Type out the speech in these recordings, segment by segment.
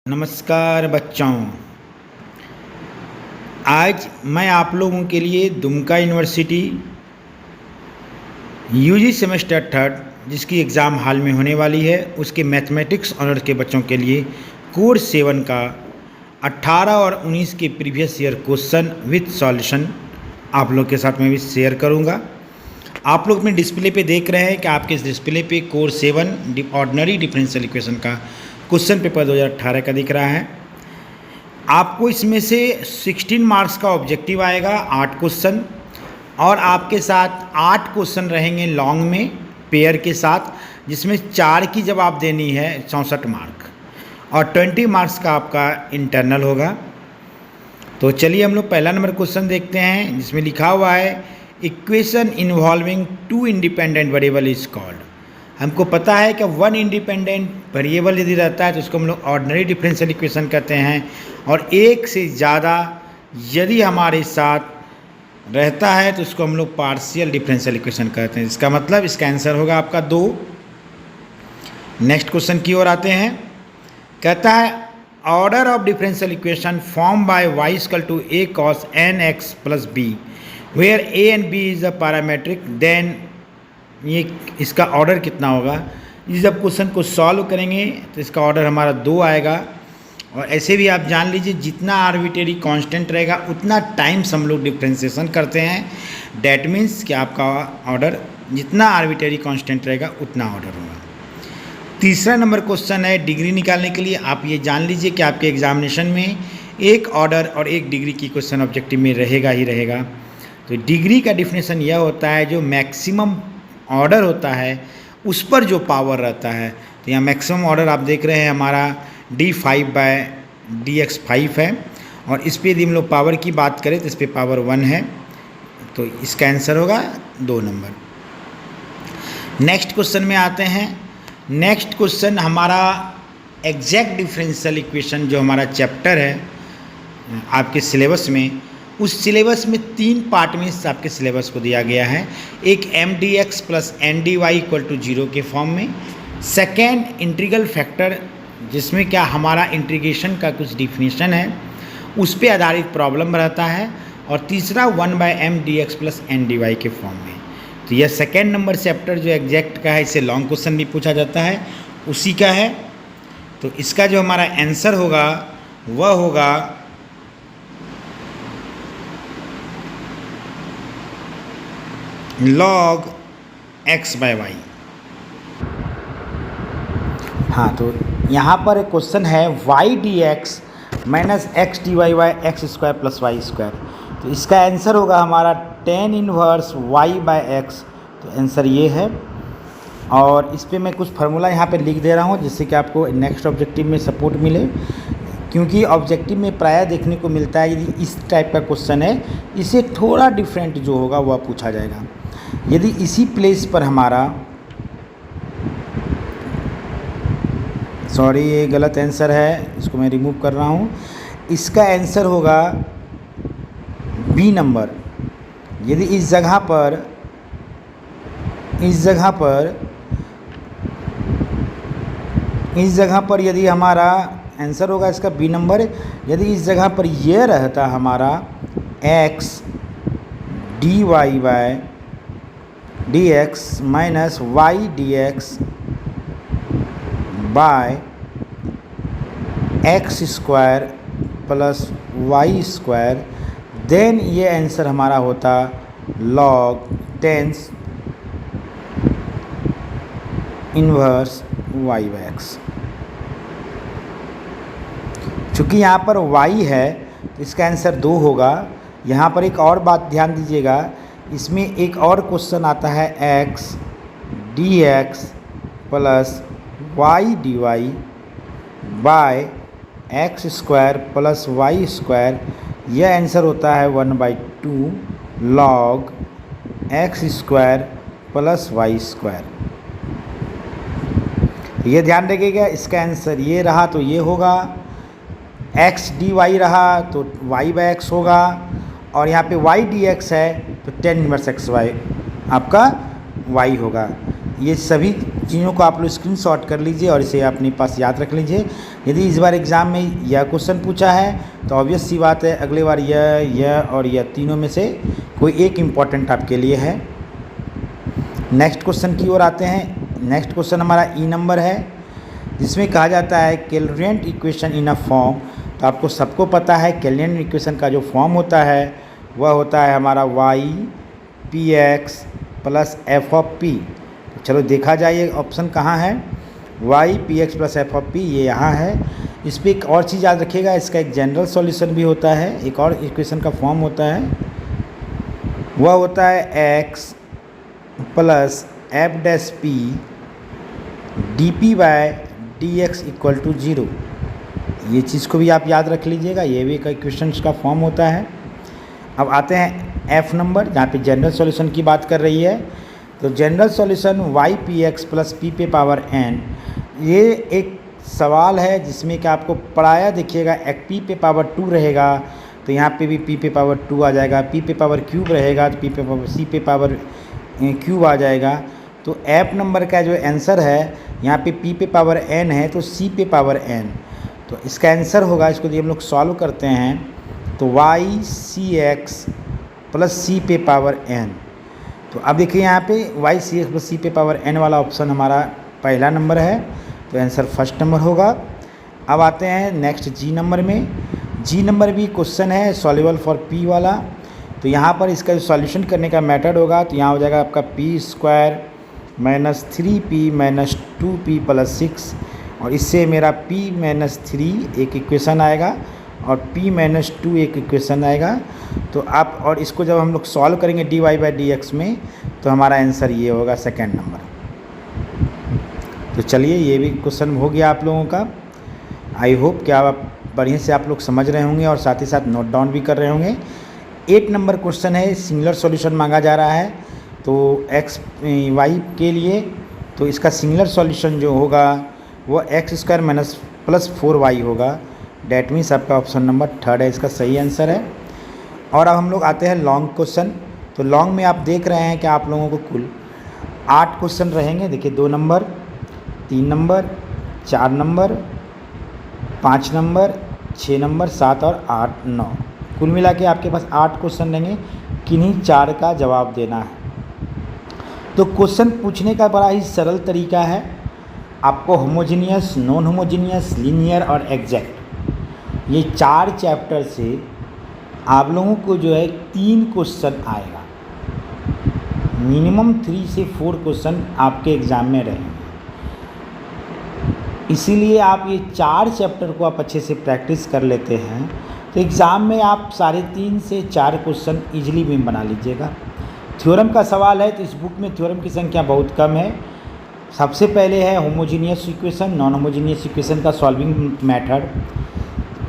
नमस्कार बच्चों। आज मैं आप लोगों के लिए Dumka university UG semester third जिसकी एग्ज़ाम हाल में होने वाली है उसके मैथमेटिक्स ऑनर्स के बच्चों के लिए कोर्स 7 का 18 और 19 के previous year question with solution आप लोग के साथ मैं भी शेयर करूंगा। आप लोग अपने डिस्प्ले पे देख रहे हैं कि आपके इस डिस्प्ले पे कोर्स 7 ऑर्डिनरी डिफरेंशियल इक्वेशन का क्वेश्चन पेपर 2018 का दिख रहा है। आपको इसमें से 16 मार्क्स का ऑब्जेक्टिव आएगा, 8 क्वेश्चन, और आपके साथ 8 क्वेश्चन रहेंगे लॉन्ग में पेयर के साथ, जिसमें 4 की जवाब देनी है 64 मार्क, और 20 मार्क्स का आपका इंटरनल होगा। तो चलिए हम लोग पहला नंबर क्वेश्चन देखते हैं, जिसमें लिखा हुआ है equation involving 2 independent variable is called. हमको पता है कि 1 इंडिपेंडेंट वेरिएबल यदि रहता है तो उसको हम लोग ऑर्डिनरी डिफरेंशियल इक्वेशन कहते हैं, और एक से ज़्यादा यदि हमारे साथ रहता है तो उसको हम लोग पार्शियल डिफरेंशियल इक्वेशन कहते हैं। इसका मतलब इसका आंसर होगा आपका 2। नेक्स्ट क्वेश्चन की ओर आते हैं। कहता है order of differential equation form by y equal to a cos nx plus b where a and b is a parametric, then ये इसका ऑर्डर कितना होगा। इस जब क्वेश्चन को सॉल्व करेंगे तो इसका ऑर्डर हमारा 2 आएगा। और ऐसे भी आप जान लीजिए जितना आर्बिट्रेरी कांस्टेंट रहेगा उतना टाइम्स हम लोग डिफ्रेंसिएशन करते हैं। डैट मीन्स कि आपका ऑर्डर जितना आर्बिट्रेरी कांस्टेंट रहेगा उतना ऑर्डर होगा। तीसरा नंबर क्वेश्चन है डिग्री निकालने के लिए। आप ये जान लीजिए कि आपके एग्जामिनेशन में एक ऑर्डर और एक डिग्री की क्वेश्चन ऑब्जेक्टिव में रहेगा ही रहेगा। तो डिग्री का डिफिनेशन यह होता है जो मैक्सिमम ऑर्डर होता है उस पर जो पावर रहता है। तो यहाँ मैक्सिमम ऑर्डर आप देख रहे हैं हमारा d5/dx5 है, और इस पर यदि हम लोग पावर की बात करें तो इस पर पावर 1 है, तो इसका आंसर होगा 2 नंबर। नेक्स्ट क्वेश्चन में आते हैं। नेक्स्ट क्वेश्चन हमारा एग्जैक्ट डिफरेंशियल इक्वेशन जो हमारा चैप्टर है आपके सिलेबस में, उस सिलेबस में 3 पार्ट में आपके सिलेबस को दिया गया है। एक mdx plus ndy equal to 0 के फॉर्म में, सेकेंड इंटीग्रल फैक्टर जिसमें क्या हमारा इंटीग्रेशन का कुछ डिफिनीशन है उस पे आधारित प्रॉब्लम रहता है, और तीसरा 1/m/dx प्लस ndy के फॉर्म में। तो यह सेकेंड नंबर चैप्टर जो एग्जैक्ट का है, इससे लॉन्ग क्वेश्चन भी पूछा जाता है, उसी का है। तो इसका जो हमारा आंसर होगा वह होगा log x/y। हाँ, तो यहाँ पर एक क्वेश्चन है y dx minus x dy by x square plus y square. तो इसका आंसर होगा हमारा tan इनवर्स y/x। तो आंसर ये है, और इस पर मैं कुछ फार्मूला यहाँ पे लिख दे रहा हूँ जिससे कि आपको नेक्स्ट ऑब्जेक्टिव में सपोर्ट मिले, क्योंकि ऑब्जेक्टिव में प्रायः देखने को मिलता है यदि इस टाइप का क्वेश्चन है इसे थोड़ा डिफरेंट जो होगा वह पूछा जाएगा। यदि इसी प्लेस पर हमारा, सॉरी ये गलत आंसर है, इसको मैं रिमूव कर रहा हूँ। इसका आंसर होगा बी नंबर। यदि इस जगह पर यदि हमारा आंसर होगा इसका बी नंबर। यदि इस जगह पर यह रहता हमारा x dy by dx minus y dx by x square plus y square, then ये आंसर हमारा होता log 10 इन्वर्स y/x। चूँकि यहाँ पर y है तो इसका आंसर 2 होगा। यहाँ पर एक और बात ध्यान दीजिएगा, इसमें एक और क्वेश्चन आता है x dx plus y dy by x square plus y square. यह आंसर होता है 1/2 log x square plus y square. ये ध्यान रखिएगा, इसका आंसर ये रहा तो ये होगा, x dy रहा तो y/x होगा, और यहाँ पे y dx है तो tan इनवर्स xy आपका y होगा। ये सभी चीज़ों को आप लोग स्क्रीनशॉट कर लीजिए और इसे अपने पास याद रख लीजिए। यदि इस बार एग्ज़ाम में यह क्वेश्चन पूछा है तो ऑब्वियस सी बात है अगले बार यह और यह तीनों में से कोई एक इम्पॉर्टेंट आपके लिए है। नेक्स्ट क्वेश्चन की ओर आते हैं। नेक्स्ट क्वेश्चन हमारा ई नंबर है, जिसमें कहा जाता है कैलोरीफेरेंट इक्वेशन इन अ फॉर्म। तो आपको सबको पता है कैलोरीफेरेंट इक्वेशन का जो फॉर्म होता है वह होता है हमारा y p x plus f of p. चलो देखा जाए ये ऑप्शन कहाँ है, y p x plus f of p, ये यहाँ है। इस पर एक और चीज़ याद रखिएगा, इसका एक जनरल सॉल्यूशन भी होता है, एक और इक्वेशन का फॉर्म होता है, वह होता है x plus f dash p d p by d x equal to 0। ये चीज़ को भी आप याद रख लीजिएगा, ये भी एक इक्वेशन का फॉर्म होता है। अब आते हैं एफ नंबर, जहाँ पे जनरल सॉल्यूशन की बात कर रही है। तो general solution y p x plus p पे पावर एन, ये एक सवाल है जिसमें कि आपको पढ़ाया देखिएगा, एक पी पे पावर 2 रहेगा तो यहाँ पे भी पी पे पावर 2 आ जाएगा, पी पे पावर क्यूब रहेगा तो पी पे पावर सी पे पावर क्यूब आ जाएगा। तो एफ नंबर का जो आंसर है यहाँ पे पी पे पावर एन है तो सी पे पावर एन, तो इसका आंसर होगा, इसको यदि हम लोग सॉल्व करते हैं तो वाई सी एक्स प्लस सी पे पावर एन। तो अब देखिए यहाँ पे वाई सी एक्स प्लस सी पे पावर एन वाला ऑप्शन हमारा पहला नंबर है, तो आंसर फर्स्ट नंबर होगा। अब आते हैं नेक्स्ट जी नंबर में। जी नंबर भी क्वेश्चन है सॉल्युबल फॉर पी वाला। तो यहाँ पर इसका जो सॉल्यूशन करने का मेथड होगा तो यहाँ हो जाएगा आपका P square minus 3p minus 2p plus 6, और इससे मेरा p माइनस 3 एक इक्वेशन आएगा और p माइनस 2 एक इक्वेशन आएगा। तो आप और इसको जब हम लोग सॉल्व करेंगे dy बाई डी एक्स में तो हमारा आंसर ये होगा सेकेंड नंबर। तो चलिए ये भी क्वेश्चन हो गया आप लोगों का। आई होप कि आप बढ़िया से आप लोग समझ रहे होंगे और साथ ही साथ नोट डाउन भी कर रहे होंगे। 8 नंबर क्वेश्चन है, सिंगुलर सॉल्यूशन मांगा जा रहा है तो एक्स वाई के लिए। तो इसका सिंगुलर सॉल्यूशन जो होगा वो x square minus plus 4y होगा। डैट मीन्स आपका ऑप्शन नंबर 3 है, इसका सही आंसर है। और अब हम लोग आते हैं लॉन्ग क्वेश्चन। तो लॉन्ग में आप देख रहे हैं कि आप लोगों को कुल 8 क्वेश्चन रहेंगे। देखिए 2 number, 3 number, 4 number, 5 number, 6 number, 7 और 8, 9, कुल मिला के आपके पास 8 क्वेश्चन रहेंगे। किन्हीं 4 का जवाब देना है। तो क्वेश्चन पूछने का बड़ा ही सरल तरीका है। आपको होमोजीनियस, नॉन होमोजीनियस, लीनियर और एग्जैक्ट, ये 4 चैप्टर से आप लोगों को जो है 3 क्वेश्चन आएगा। मिनिमम 3 से 4 क्वेश्चन आपके एग्ज़ाम में रहेंगे। इसीलिए आप ये 4 चैप्टर को आप अच्छे से प्रैक्टिस कर लेते हैं तो एग्ज़ाम में आप 3.5 से 4 क्वेश्चन ईजिली भी बना लीजिएगा। थ्योरम का सवाल है तो इस बुक में थ्योरम की संख्या बहुत कम है। सबसे पहले है homogeneous equation, non homogeneous equation का सॉल्विंग मेथड,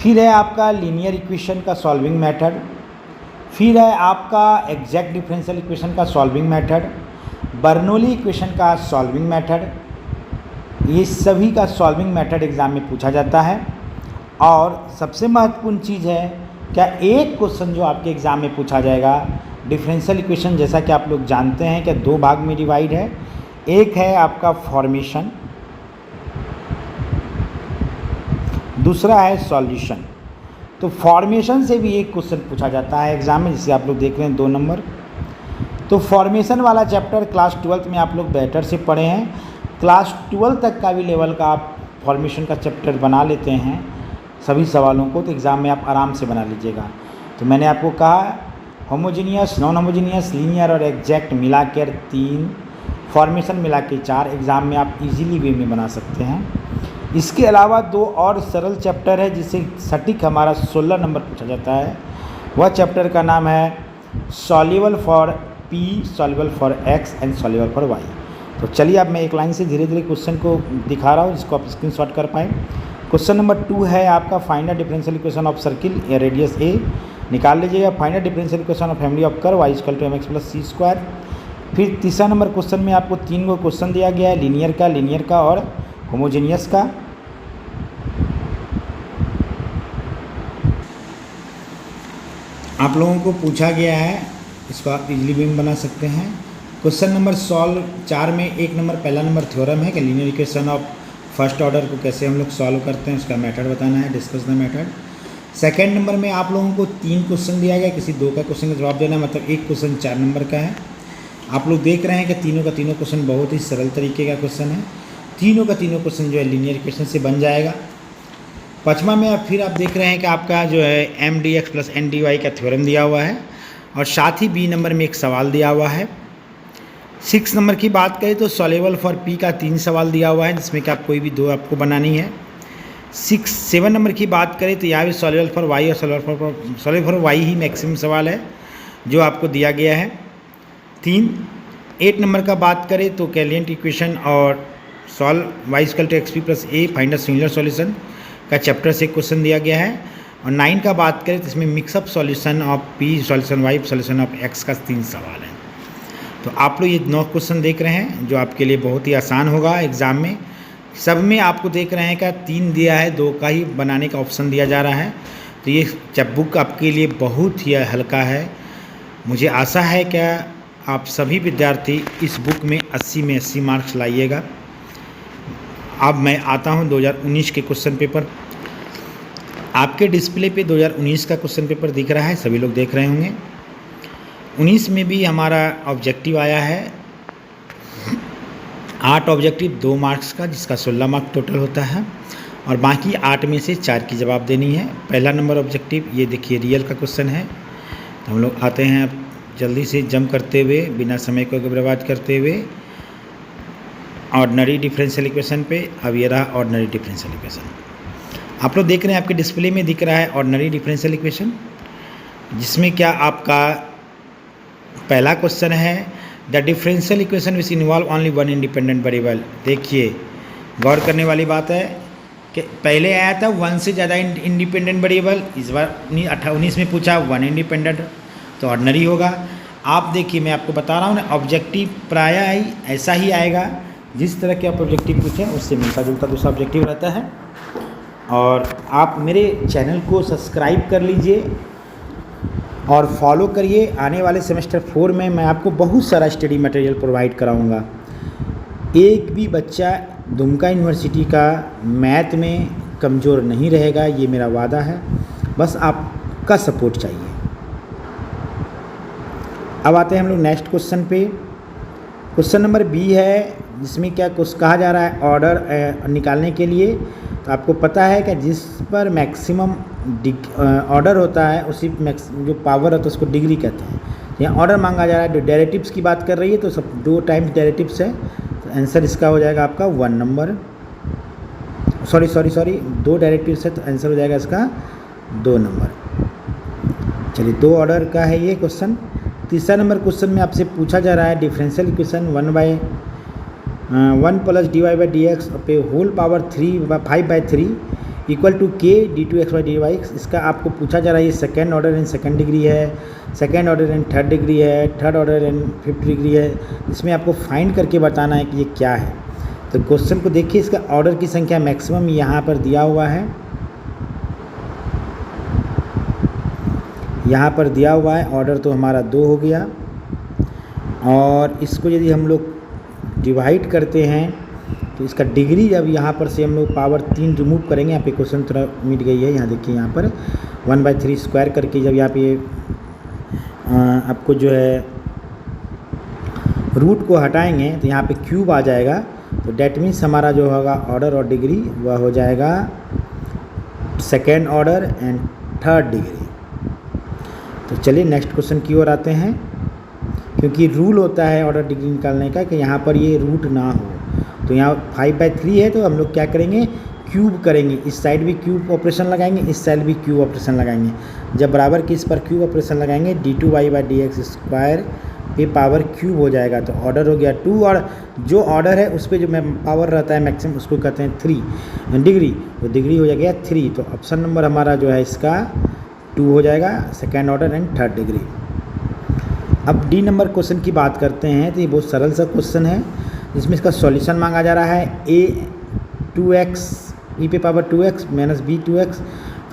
फिर है आपका लीनियर इक्वेशन का सॉल्विंग मेथड, फिर है आपका एग्जैक्ट डिफरेंशियल इक्वेशन का सॉल्विंग मेथड, बर्नौली इक्वेशन का सॉल्विंग मेथड। ये सभी का सॉल्विंग मेथड एग्ज़ाम में पूछा जाता है। और सबसे महत्वपूर्ण चीज़ है क्या, एक क्वेश्चन जो आपके एग्ज़ाम में पूछा जाएगा डिफरेंशियल इक्वेशन, जैसा कि आप लोग जानते हैं कि 2 भाग में डिवाइड है। एक है आपका फॉर्मेशन, दूसरा है सॉल्यूशन। तो फॉर्मेशन से भी एक क्वेश्चन पूछा जाता है एग्ज़ाम में, जिसे आप लोग देख रहे हैं 2 नंबर। तो फॉर्मेशन वाला चैप्टर क्लास 12th में आप लोग बेटर से पढ़े हैं। क्लास 12 तक का भी लेवल का आप फॉर्मेशन का चैप्टर बना लेते हैं सभी सवालों को, तो एग्ज़ाम में आप आराम से बना लीजिएगा। तो मैंने आपको कहा होमोजीनियस, नॉन होमोजीनियस, लीनियर और एग्जैक्ट मिलाकर 3, फॉर्मेशन मिला के 4 एग्ज़ाम में आप इजीली वे में बना सकते हैं। इसके अलावा 2 और सरल चैप्टर है जिससे सटीक हमारा 16 नंबर पूछा जाता है। वह चैप्टर का नाम है soluble for p, soluble for x and soluble for y. तो चलिए अब मैं एक लाइन से धीरे धीरे क्वेश्चन को दिखा रहा हूँ जिसको आप स्क्रीनशॉट कर पाएँ। क्वेश्चन नंबर 2 है आपका find the differential equation of circle a radius A. निकाल लीजिएगा find the differential equation of family of curve y equal to mx plus C square. फिर तीसरा नंबर क्वेश्चन में आपको 3 गो क्वेश्चन दिया गया है, लीनियर का और होमोजीनियस का। आप लोगों को पूछा गया है, इसको आप इजीली भी बना सकते हैं। क्वेश्चन नंबर सॉल्व 4 में 1 नंबर पहला नंबर थ्योरम है कि linear equation of first order को कैसे हम लोग सॉल्व करते हैं, उसका मेथड बताना है, discuss the method. Second number में आप लोगों को 3 क्वेश्चन दिया गया, किसी 2 का क्वेश्चन का जवाब देना, मतलब एक क्वेश्चन 4 नंबर का है। आप लोग देख रहे हैं कि तीनों का तीनों क्वेश्चन बहुत ही सरल तरीके का क्वेश्चन है, तीनों का तीनों क्वेश्चन जो है लीनियर इक्वेशन से बन जाएगा। पाँचवा में अब फिर आप देख रहे हैं कि आपका जो है mdx + ndy का थ्योरम दिया हुआ है और साथ ही बी नंबर में एक सवाल दिया हुआ है। 6 नंबर की बात करें तो सॉल्वेबल फॉर p का 3 सवाल दिया हुआ है, जिसमें कि आप कोई भी 2 आपको बनानी है। 7 नंबर की बात करें तो यहाँ भी सॉल्वेबल फॉर y और सॉल्वेबल फॉर y ही मैक्सिमम सवाल है जो आपको दिया गया है 3। 8 नंबर का बात करें तो कैलियंट इक्वेशन और solve y = xp + a find a similar solution का चैप्टर से क्वेश्चन दिया गया है। और 9 का बात करें तो इसमें mix up solution of p, solution y, solution of x का 3 सवाल है। तो आप लोग ये 9 क्वेश्चन देख रहे हैं जो आपके लिए बहुत ही आसान होगा एग्ज़ाम में। सब में आपको देख रहे हैं कि 3 दिया है, 2 का ही बनाने का ऑप्शन दिया जा रहा है। तो ये बुक आपके लिए बहुत ही हल्का है। मुझे आशा है कि आप सभी विद्यार्थी इस बुक में 80 में 80 मार्क्स लाइएगा। अब मैं आता हूं 2019 के क्वेश्चन पेपर। आपके डिस्प्ले पे 2019 का क्वेश्चन पेपर दिख रहा है, सभी लोग देख रहे होंगे। 19 में भी हमारा ऑब्जेक्टिव आया है 8 ऑब्जेक्टिव 2 मार्क्स का, जिसका 16 मार्क टोटल होता है और बाकी 8 में से 4 की जवाब देनी है। पहला नंबर ऑब्जेक्टिव ये देखिए रियल का क्वेश्चन है। तो हम लोग आते हैं अब जल्दी से जंप करते हुए, बिना समय को बर्बाद करते हुए ऑर्डिनरी डिफरेंशियल इक्वेशन पे। अब ये रहा ऑर्डिनरी डिफरेंशियल इक्वेशन। आप लोग देख रहे हैं आपके डिस्प्ले में दिख रहा है ऑर्डिनरी डिफरेंशियल इक्वेशन, जिसमें क्या आपका पहला क्वेश्चन है the differential equation which involve only one independent variable. देखिए गौर करने वाली बात है कि पहले आया था 1 से ज़्यादा इंडिपेंडेंट वेरिएबल, इस बार 19 में पूछा 1 इंडिपेंडेंट, तो ऑर्डिनरी होगा। आप देखिए मैं आपको बता रहा हूँ ना, ऑब्जेक्टिव प्रायः ही ऐसा ही आएगा, जिस तरह के आप ऑब्जेक्टिव पूछें उससे मिलता जुलता दूसरा ऑब्जेक्टिव रहता है। और आप मेरे चैनल को सब्सक्राइब कर लीजिए और फॉलो करिए। आने वाले सेमेस्टर 4 में मैं आपको बहुत सारा स्टडी मटेरियल प्रोवाइड कराऊंगा। एक भी बच्चा दुमका यूनिवर्सिटी का मैथ में कमज़ोर नहीं रहेगा, ये मेरा वादा है। बस आपका सपोर्ट चाहिए। अब आते हैं हम लोग नेक्स्ट क्वेश्चन पे। क्वेश्चन नंबर बी है, जिसमें क्या कुछ कहा जा रहा है ऑर्डर निकालने के लिए। तो आपको पता है कि जिस पर मैक्सिमम ऑर्डर होता है उसी जो पावर होता है उसको डिग्री कहते हैं। यहाँ ऑर्डर मांगा जा रहा है, जो डेरिवेटिव्स की बात कर रही है तो सब 2 टाइम्स डेरिवेटिव्स है, तो आंसर इसका हो जाएगा आपका 1 नंबर। सॉरी 2 डेरिवेटिव्स है तो आंसर हो जाएगा इसका 2 नंबर। चलिए 2 ऑर्डर का है ये क्वेश्चन। तीसरा नंबर क्वेश्चन में आपसे पूछा जा रहा है डिफरेंशियल इक्वेशन 1 + dy/dx पे होल पावर 5/3 = k d2x/dy। इसका आपको पूछा जा रहा है, ये second order in second degree है, second order in third degree है, third order in 5th degree है। इसमें आपको फाइंड करके बताना है कि ये क्या है। तो क्वेश्चन को देखिए, इसका ऑर्डर की संख्या मैक्सिमम यहाँ पर दिया हुआ है, यहाँ पर दिया हुआ है। ऑर्डर तो हमारा 2 हो गया और इसको यदि हम लोग डिवाइड करते हैं तो इसका डिग्री जब यहाँ पर से हम लोग पावर 3 रिमूव करेंगे, यहाँ पे क्वेश्चन थोड़ा मिट गई है, यहाँ देखिए यहाँ पर 1/3 स्क्वायर करके जब यहाँ पे आपको जो है रूट को हटाएंगे तो यहाँ पे क्यूब आ जाएगा। तो डेट मीन्स हमारा जो होगा ऑर्डर और डिग्री वह हो जाएगा second order and third degree. तो चलिए नेक्स्ट क्वेश्चन की ओर आते हैं। क्योंकि रूल होता है ऑर्डर डिग्री निकालने का कि यहाँ पर ये रूट ना हो, तो यहाँ 5/3 है तो हम लोग क्या करेंगे, क्यूब करेंगे। इस साइड भी क्यूब ऑपरेशन लगाएंगे, इस साइड भी क्यूब ऑपरेशन लगाएंगे। जब बराबर की इस पर क्यूब ऑपरेशन लगाएंगे d2y/dx² पे पावर क्यूब हो जाएगा। तो ऑर्डर हो गया 2 और जो ऑर्डर है उस पर जो पावर रहता है मैक्सिमम उसको कहते हैं 3 डिग्री, तो डिग्री हो जाएगा 3। तो ऑप्शन नंबर हमारा जो है इसका 2 हो जाएगा, second order and third degree. अब डी नंबर क्वेश्चन की बात करते हैं तो ये बहुत सरल सा क्वेश्चन है, जिसमें इसका सॉल्यूशन मांगा जा रहा है a 2x e⁻² - b 2x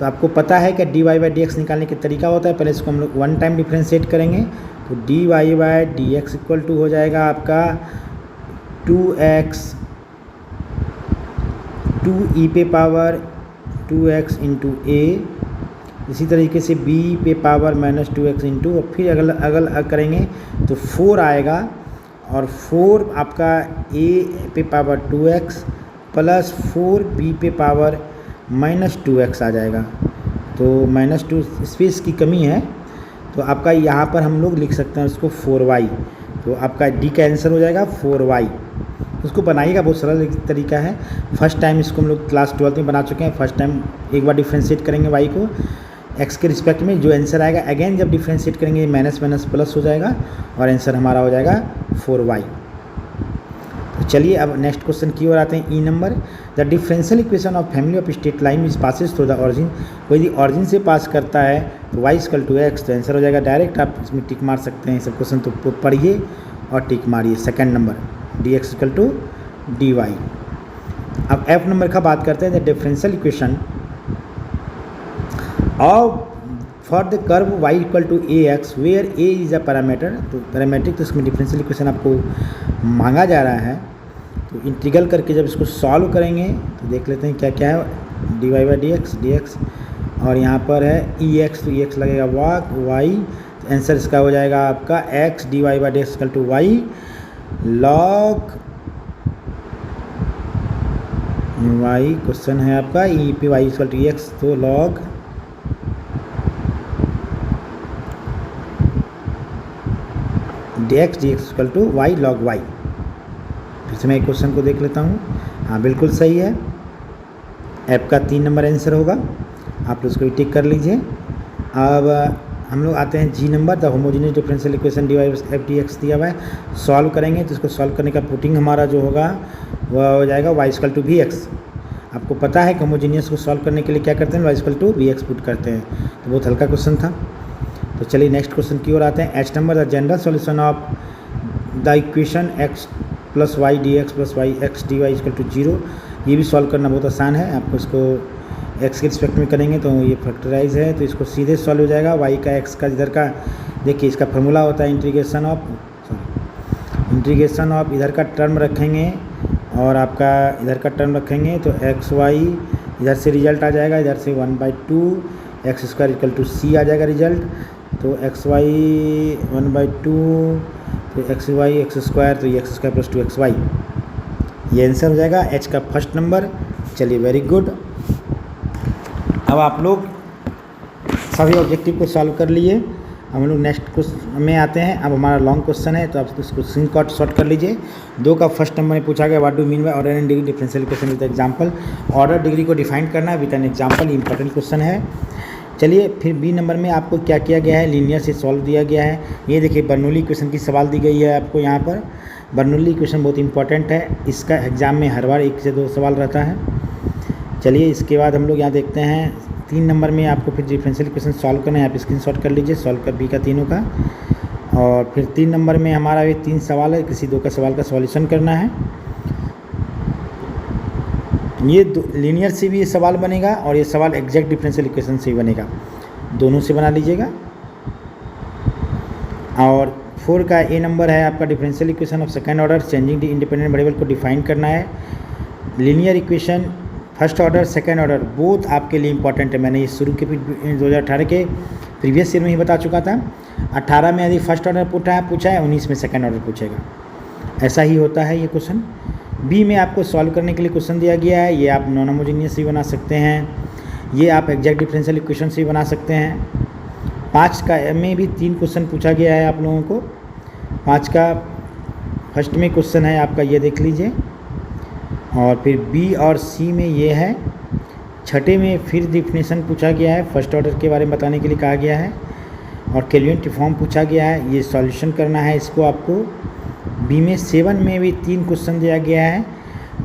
तो आपको पता है कि d Y by D x निकालने का तरीका होता है। पहले इसको हम लोग वन टाइम डिफ्रेंशिएट करेंगे, तो d Y by D x equal to हो जाएगा आपका 2x 2e पे पावर 2x इंटू ए, इसी तरीके से b पे पावर माइनस 2x इंटू, और फिर अगल करेंगे तो 4 आएगा, और 4 आपका a पे पावर 2x प्लस 4b पे पावर माइनस 2x आ जाएगा। तो -2 स्पेस की कमी है, तो आपका यहाँ पर हम लोग लिख सकते हैं उसको 4y, तो आपका d का आंसर हो जाएगा 4y। उसको बनाइएगा, बहुत सरल तरीका है। फर्स्ट टाइम इसको हम लोग क्लास 12 में बना चुके हैं। फर्स्ट टाइम एक बार डिफ्रेंशिएट करेंगे y को x के रिस्पेक्ट में, जो आंसर आएगा अगेन जब डिफ्रेंशिएट करेंगे माइनस माइनस प्लस हो जाएगा, और आंसर हमारा हो जाएगा 4y। तो चलिए अब नेक्स्ट क्वेश्चन की ओर आते हैं। E number, the differential equation of family of straight line is passes through the origin. कोई यदि ऑरिजिन से पास करता है तो y इक्वल टू x, तो आंसर हो जाएगा डायरेक्ट। आप इसमें टिक मार सकते हैं, सब क्वेश्चन तो पढ़िए और टिक मारिए। Second number dx equal to dy। अब f नंबर का बात करते हैं, the differential equation of for the curve y equal to ax where a is a parameter. तो पैरामीट्रिक, तो इसमें डिफरेंशियल इक्वेशन आपको मांगा जा रहा है। तो इंटीग्रल करके जब इसको सॉल्व करेंगे तो देख लेते हैं क्या क्या है। D Y by D X, और यहाँ पर है ई एक्स, तो ई एक्स लगेगा वाई, तो आंसर इसका हो जाएगा आपका X D Y by D x equal to Y log Y. Question है आपका ई पे Y equal to E X, तो log D x equal to Y log Y. फिर से मैं एक क्वेश्चन को देख लेता हूँ। हाँ बिल्कुल सही है, ऐप का 3 नंबर आंसर होगा, आप लोग उसको भी टिक कर लीजिए। अब हम लोग आते हैं G number, the homogeneous differential equation D Y F D X दिया हुआ है। सॉल्व करेंगे तो इसको सॉल्व करने का पुटिंग हमारा जो होगा वह हो जाएगा y equal to v x. आपको पता है कि होमोजेनियस को सॉल्व करने के लिए क्या करते हैं, y equal to v x put करते हैं। तो बहुत हल्का क्वेश्चन था। तो चलिए नेक्स्ट क्वेश्चन की ओर आते हैं। H number, the general solution of the equation x plus y d x plus y x D y equal to 0। ये भी सॉल्व करना बहुत आसान है। आपको इसको एक्स के रिस्पेक्ट में करेंगे तो ये फैक्टराइज है, तो इसको सीधे सॉल्व हो जाएगा। वाई का एक्स का इधर का देखिए, इसका फॉर्मूला होता है इंटीग्रेशन ऑफ इधर का टर्म रखेंगे और आपका इधर का टर्म रखेंगे, तो एक्स वाई इधर से रिजल्ट आ जाएगा, इधर से 1/2 एक्स स्क्वायर इक्वल टू सी आ जाएगा रिजल्ट। तो एक्स वाई 1/2, तो एक्स वाई एक्स स्क्वायर, तो ये एक्स स्क्वायर प्लस 2xy, ये आंसर हो जाएगा एच का फर्स्ट नंबर। चलिए वेरी गुड। अब आप लोग सभी ऑब्जेक्टिव को सॉल्व कर लिए। हम लोग नेक्स्ट क्वेश्चन में आते हैं। अब हमारा लॉन्ग क्वेश्चन है, तो आप इसको स्क्रीनशॉट शॉट कर लीजिए। 2 का फर्स्ट नंबर में पूछा गया, what do mean by order and degree differential equation with example. Order degree को डिफाइन करना है with an example, important question है। चलिए फिर बी नंबर में आपको क्या किया गया है, लीनियर से सॉल्व दिया गया है। ये देखिए बर्नौली इक्वेशन की सवाल दी गई है आपको यहाँ पर। बर्नौली इक्वेशन बहुत इंपॉर्टेंट है, इसका एग्जाम में हर बार 1 से 2 सवाल रहता है। चलिए इसके बाद हम लोग यहाँ देखते हैं 3 नंबर में आपको फिर डिफरेंशियल इक्वेशन सॉल्व करना है। आप स्क्रीनशॉट कर लीजिए, सॉल्व कर बी का तीनों का। और फिर 3 नंबर में हमारा ये 3 सवाल है, किसी 2 का सवाल का सॉल्यूशन करना है। ये लीनियर से भी ये सवाल बनेगा और ये सवाल एग्जैक्ट डिफरेंशियल इक्वेशन से ही बनेगा, दोनों से बना लीजिएगा। और 4 का ए नंबर है आपका differential equation of second order changing the independent variable को डिफाइन करना है। Linear equation first order second order both आपके लिए इंपॉर्टेंट है। मैंने ये शुरू के 2018 के प्रीवियस ईयर में ही बता चुका था। 18 में यदि फर्स्ट ऑर्डर पूछा है 19 में सेकंड ऑर्डर पूछेगा, ऐसा ही होता है ये क्वेश्चन। बी में आपको सॉल्व करने के लिए क्वेश्चन दिया गया है, ये आप नॉन होमोजेनियस से बना सकते हैं, ये आप एग्जैक्ट डिफरेंशियल इक्वेशन से बना सकते हैं। 5 का में भी 3 क्वेश्चन पूछा गया है आप लोगों को। 5 का फर्स्ट में क्वेश्चन है आपका, ये देख लीजिए। और फिर बी और सी में ये है। छठे में फिर डिफिनेशन पूछा गया है, फर्स्ट ऑर्डर के बारे में बताने के लिए कहा गया है। और कैलकुलेट फॉर्म पूछा गया है, ये सॉल्यूशन करना है इसको आपको। बी में 7 में भी 3 क्वेश्चन दिया गया है,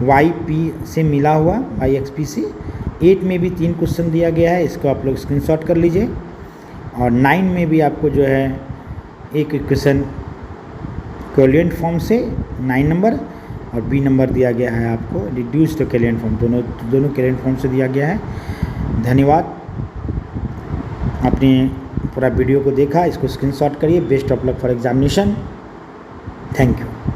वाई पी से मिला हुआ, वाई एक्स पी से। 8 में भी 3 क्वेश्चन दिया गया है, इसको आप लोग स्क्रीनशॉट कर लीजिए। और 9 में भी आपको जो है एक क्वेश्चन कैलकुलेट फॉर्म से 9 नंबर, और बी नंबर दिया गया है आपको रिड्यूस्ड कैलकुलेट फॉर्म, दोनों कैलकुलेट फॉर्म से दिया गया है। धन्यवाद। आपने पूरा वीडियो को देखा, इसको स्क्रीनशॉट करिए। Best of luck for examination. Thank you.